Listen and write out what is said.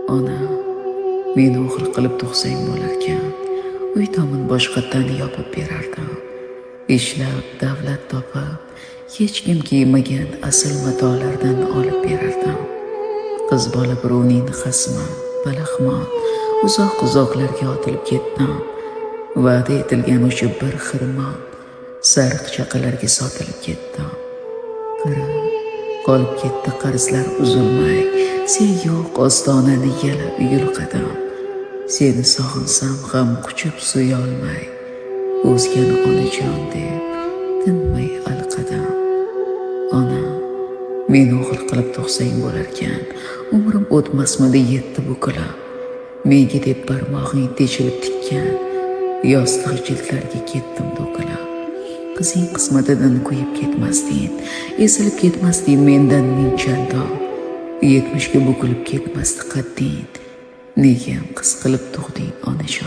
Ona, meni o'g'il qilib tug'sang bo'larkan, uy tomin boshqatdan yopib berardim. Ishlab, davlat topib, hech kim kiymagan asl matolardan olib berardim. Qiz bola birovning xasmi, balaxmon, uzoq-uzoqlarga otilib ketdim. Va'da etilgan o'sha bir xirmon, sariq chaqalarga sotilib ketdim. Qirib, qolib ketdi qarzlar uzilmay, sen yo'q ostonani yalab yulqadim. Seni sog'insam ham quchib suyolmay, o'zgani onajon deb tinmay alqadim. Ona, meni o'g'il qilib tug'sang bo'larkan, umrim o'tmasmidi yetti bukilib. Menga deb barmog'ing teshilib tikkan yostiq jildlarga ketdim to'kilib. Qizing qismatidan kuyib ketmasding, esilib ketmasding mendan ming chandon. 70 ga bukilib ketmasdi qadding. Nega qiz qilib tug'ding onajon?